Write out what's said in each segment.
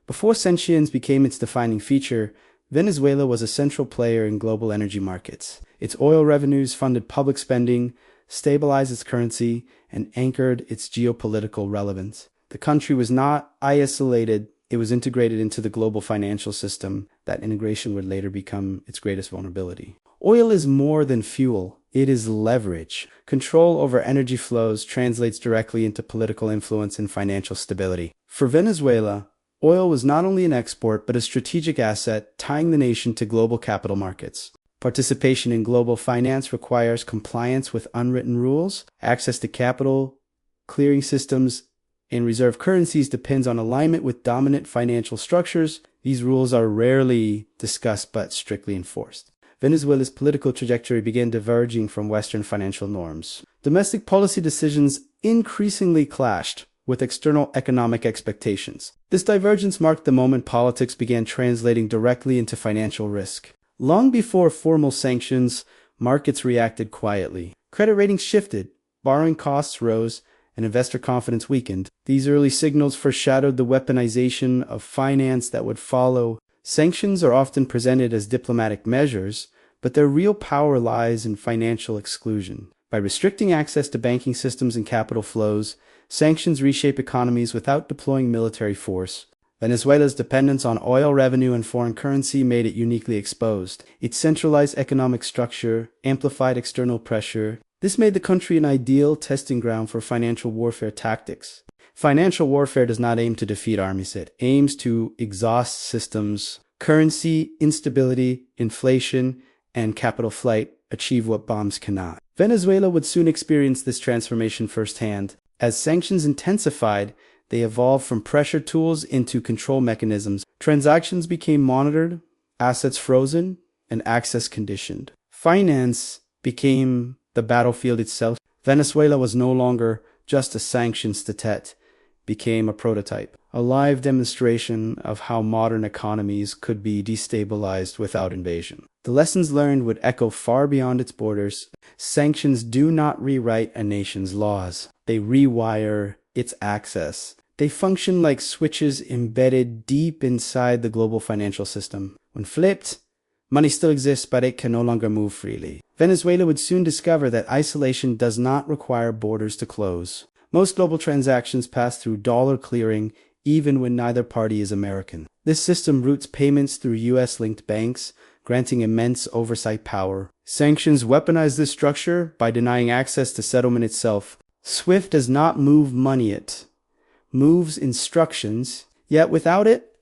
Before sanctions became its defining feature, Venezuela was a central player in global energy markets. Its oil revenues funded public spending, stabilized its currency, and anchored its geopolitical relevance. The country was not isolated, it was integrated into the global financial system. That integration would later become its greatest vulnerability. Oil is more than fuel. It is leverage. Control over energy flows translates directly into political influence and financial stability. For Venezuela, oil was not only an export but a strategic asset tying the nation to global capital markets. Participation in global finance requires compliance with unwritten rules. Access to capital, clearing systems, and reserve currencies depends on alignment with dominant financial structures. These rules are rarely discussed but strictly enforced. Venezuela's political trajectory began diverging from Western financial norms. Domestic policy decisions increasingly clashed with external economic expectations. This divergence marked the moment politics began translating directly into financial risk. Long before formal sanctions, markets reacted quietly. Credit ratings shifted, borrowing costs rose, and investor confidence weakened. These early signals foreshadowed the weaponization of finance that would follow. Sanctions are often presented as diplomatic measures, but their real power lies in financial exclusion. By restricting access to banking systems and capital flows, sanctions reshape economies without deploying military force. Venezuela's dependence on oil revenue and foreign currency made it uniquely exposed. Its centralized economic structure amplified external pressure. This made the country an ideal testing ground for financial warfare tactics. Financial warfare does not aim to defeat armies, it aims to exhaust systems. Currency, instability, inflation, and capital flight achieve what bombs cannot. Venezuela would soon experience this transformation firsthand. As sanctions intensified, they evolved from pressure tools into control mechanisms. Transactions became monitored, assets frozen, and access conditioned. Finance became the battlefield itself. Venezuela was no longer just a sanctions state, became a prototype, a live demonstration of how modern economies could be destabilized without invasion. The lessons learned would echo far beyond its borders. Sanctions do not rewrite a nation's laws. They rewire its access. They function like switches embedded deep inside the global financial system. When flipped, money still exists, but it can no longer move freely. Venezuela would soon discover that isolation does not require borders to close. Most global transactions pass through dollar clearing, even when neither party is American. This system routes payments through US-linked banks, granting immense oversight power. Sanctions weaponize this structure by denying access to settlement itself. SWIFT does not move money, it moves instructions, yet without it,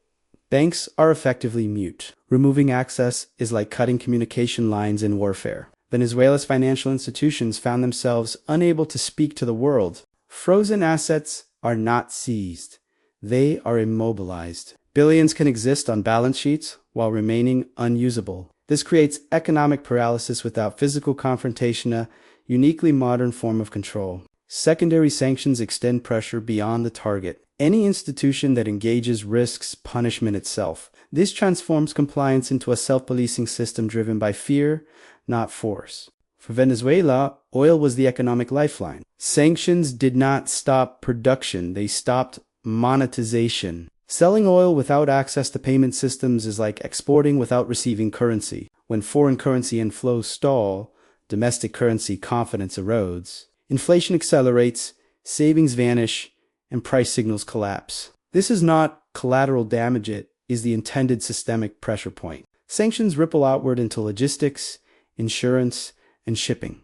banks are effectively mute. Removing access is like cutting communication lines in warfare. Venezuela's financial institutions found themselves unable to speak to the world. Frozen assets are not seized. They are immobilized. Billions can exist on balance sheets while remaining unusable. This creates economic paralysis without physical confrontation, a uniquely modern form of control. Secondary sanctions extend pressure beyond the target. Any institution that engages risks punishment itself. This transforms compliance into a self-policing system driven by fear, not force. For Venezuela, oil was the economic lifeline. Sanctions did not stop production, they stopped monetization. Selling oil without access to payment systems is like exporting without receiving currency. When foreign currency inflows stall, domestic currency confidence erodes. Inflation accelerates, savings vanish, and price signals collapse. This is not collateral damage, it is the intended systemic pressure point. Sanctions ripple outward into logistics, insurance, and shipping.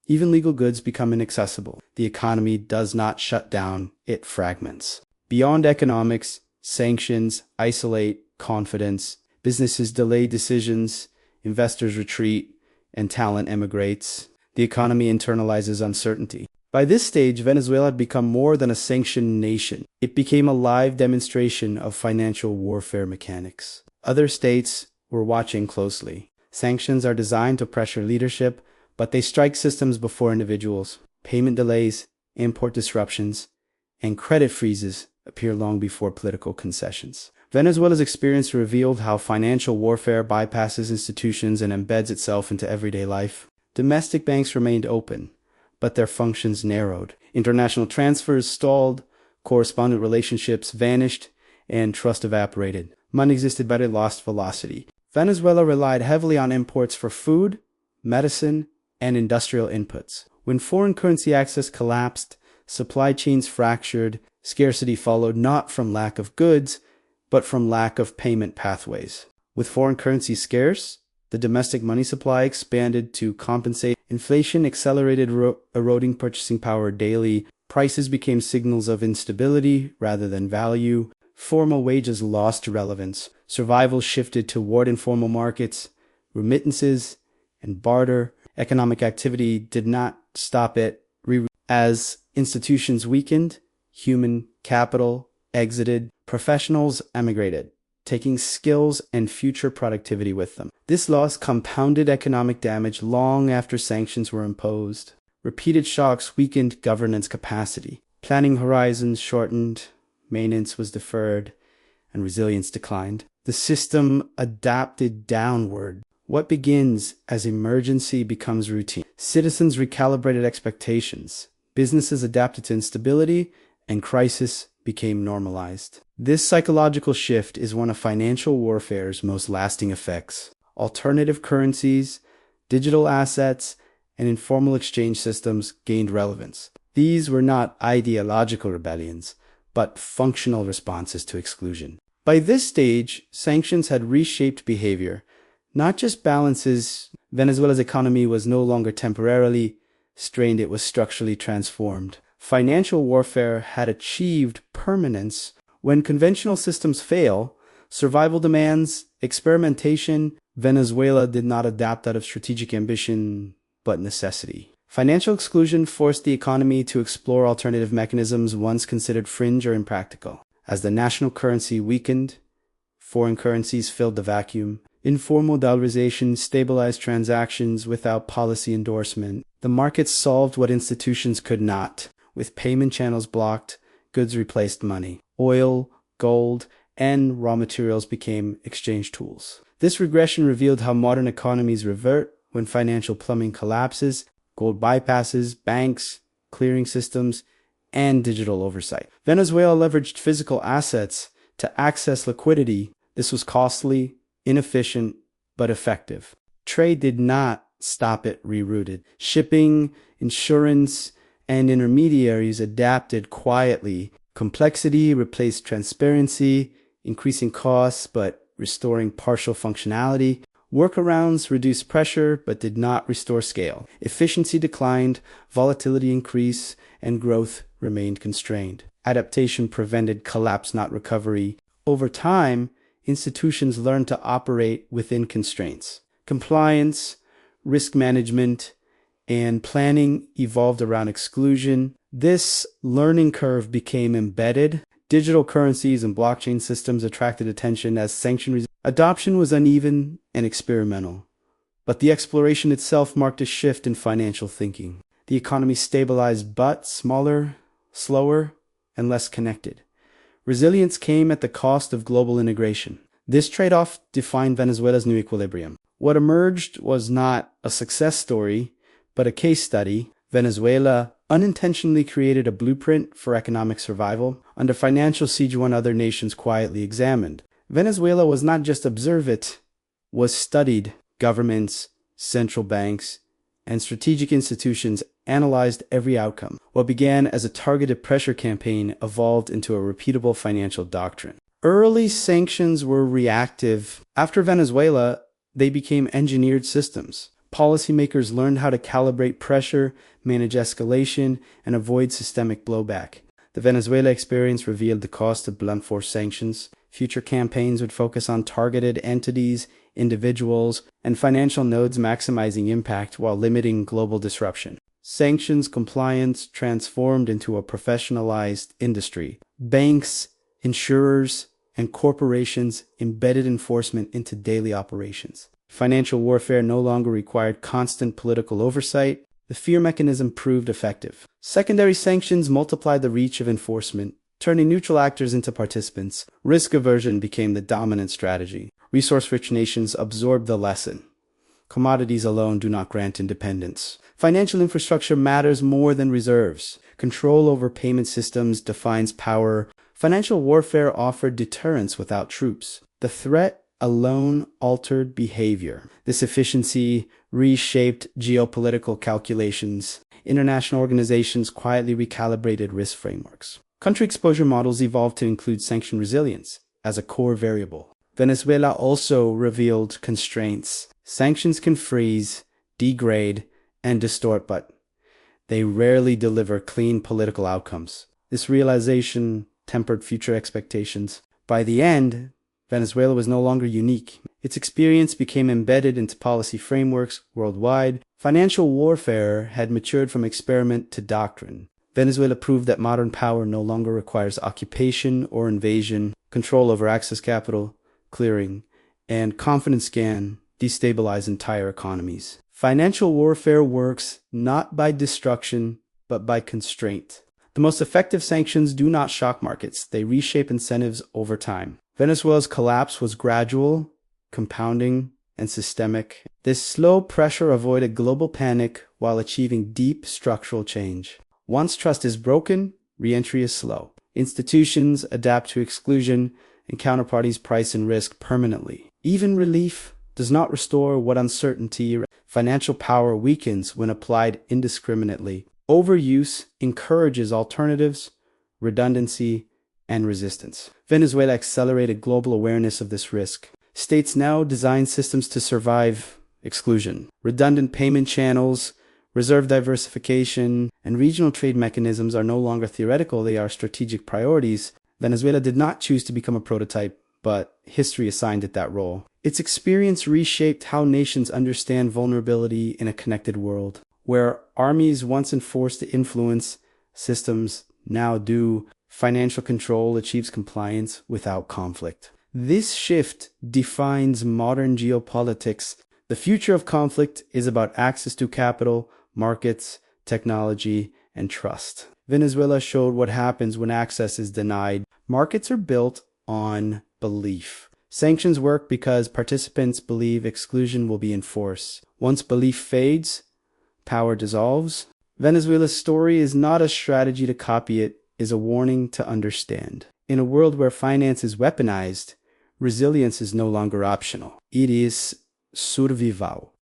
Even legal goods become inaccessible. The economy does not shut down, it fragments. Beyond economics, sanctions isolate confidence, businesses delay decisions, investors retreat, and talent emigrates. The economy internalizes uncertainty. By this stage, Venezuela had become more than a sanctioned nation. It became a live demonstration of financial warfare mechanics. Other states were watching closely. Sanctions are designed to pressure leadership, but they strike systems before individuals. Payment delays, import disruptions, and credit freezes appear long before political concessions. Venezuela's experience revealed how financial warfare bypasses institutions and embeds itself into everyday life. Domestic banks remained open, but their functions narrowed. International transfers stalled, correspondent relationships vanished, and trust evaporated. Money existed, but it lost velocity. Venezuela relied heavily on imports for food, medicine, and industrial inputs. When foreign currency access collapsed, supply chains fractured, scarcity followed not from lack of goods, but from lack of payment pathways. With foreign currency scarce, the domestic money supply expanded to compensate. Inflation accelerated, eroding purchasing power daily. Prices became signals of instability rather than value. Formal wages lost relevance. Survival shifted toward informal markets, remittances, and barter. Economic activity did not stop it. As institutions weakened, human capital exited, professionals emigrated, taking skills and future productivity with them. This loss compounded economic damage long after sanctions were imposed. Repeated shocks weakened governance capacity. Planning horizons shortened, maintenance was deferred, and resilience declined. The system adapted downward. What begins as emergency becomes routine. Citizens recalibrated expectations. Businesses adapted to instability, and crisis became normalized. This psychological shift is one of financial warfare's most lasting effects. Alternative currencies, digital assets, and informal exchange systems gained relevance. These were not ideological rebellions, but functional responses to exclusion. By this stage, sanctions had reshaped behavior, not just balances. Venezuela's economy was no longer temporarily strained, it was structurally transformed. Financial warfare had achieved permanence. When conventional systems fail, survival demands experimentation. Venezuela did not adapt out of strategic ambition, but necessity. Financial exclusion forced the economy to explore alternative mechanisms once considered fringe or impractical. As the national currency weakened, foreign currencies filled the vacuum. Informal dollarization stabilized transactions without policy endorsement. The markets solved what institutions could not. With payment channels blocked, goods replaced money. Oil, gold, and raw materials became exchange tools. This regression revealed how modern economies revert when financial plumbing collapses. Gold bypasses banks, clearing systems, and digital oversight. Venezuela leveraged physical assets to access liquidity. This was costly, inefficient, but effective. Trade did not stop it rerouted. Shipping, insurance, and intermediaries adapted quietly. Complexity replaced transparency, increasing costs but restoring partial functionality. Workarounds reduced pressure but did not restore scale. Efficiency declined, volatility increased, and growth remained constrained. Adaptation prevented collapse, not recovery. Over time, institutions learned to operate within constraints. Compliance, risk management, and planning evolved around exclusion. This learning curve became embedded. Digital currencies and blockchain systems attracted attention as sanction adoption was uneven and experimental. But the exploration itself marked a shift in financial thinking. The economy stabilized but smaller, slower, and less connected. Resilience came at the cost of global integration. This trade-off defined Venezuela's new equilibrium. What emerged was not a success story, but a case study. Venezuela unintentionally created a blueprint for economic survival. Under financial siege, one other nations quietly examined. Venezuela was not just observed, it was studied. Governments, central banks, and strategic institutions analyzed every outcome. What began as a targeted pressure campaign evolved into a repeatable financial doctrine. Early sanctions were reactive. After Venezuela, they became engineered systems. Policymakers learned how to calibrate pressure, manage escalation, and avoid systemic blowback. The Venezuela experience revealed the cost of blunt force sanctions. Future campaigns would focus on targeted entities, individuals, and financial nodes, maximizing impact while limiting global disruption. Sanctions compliance transformed into a professionalized industry. Banks, insurers, and corporations embedded enforcement into daily operations. Financial warfare no longer required constant political oversight. The fear mechanism proved effective. Secondary sanctions multiplied the reach of enforcement, turning neutral actors into participants. Risk aversion became the dominant strategy. Resource-rich nations absorbed the lesson. Commodities alone do not grant independence. Financial infrastructure matters more than reserves. Control over payment systems defines power. Financial warfare offered deterrence without troops. The threat alone altered behavior. This efficiency reshaped geopolitical calculations. International organizations quietly recalibrated risk frameworks. Country exposure models evolved to include sanction resilience as a core variable. Venezuela also revealed constraints. Sanctions can freeze, degrade, and distort, but they rarely deliver clean political outcomes. This realization tempered future expectations. By the end, Venezuela was no longer unique. Its experience became embedded into policy frameworks worldwide. Financial warfare had matured from experiment to doctrine. Venezuela proved that modern power no longer requires occupation or invasion. Control over access capital, clearing, and confidence can destabilize entire economies. Financial warfare works not by destruction, but by constraint. The most effective sanctions do not shock markets. They reshape incentives over time. Venezuela's collapse was gradual, compounding, and systemic. This slow pressure avoided global panic while achieving deep structural change. Once trust is broken, re-entry is slow. Institutions adapt to exclusion, and counterparties price in risk permanently. Even relief does not restore what uncertainty. Financial power weakens when applied indiscriminately. Overuse encourages alternatives, redundancy, and resistance. Venezuela accelerated global awareness of this risk. States now design systems to survive exclusion. Redundant payment channels, reserve diversification, and regional trade mechanisms are no longer theoretical, they are strategic priorities. Venezuela did not choose to become a prototype, but history assigned it that role. Its experience reshaped how nations understand vulnerability in a connected world. Where armies once enforced the influence, systems now do. Financial control achieves compliance without conflict. This shift defines modern geopolitics. The future of conflict is about access to capital, markets, technology, and trust. Venezuela showed what happens when access is denied. Markets are built on belief. Sanctions work because participants believe exclusion will be enforced. Once belief fades, power dissolves. Venezuela's story is not a strategy to copy, it is a warning to understand. In a world where finance is weaponized, resilience is no longer optional. It is survival.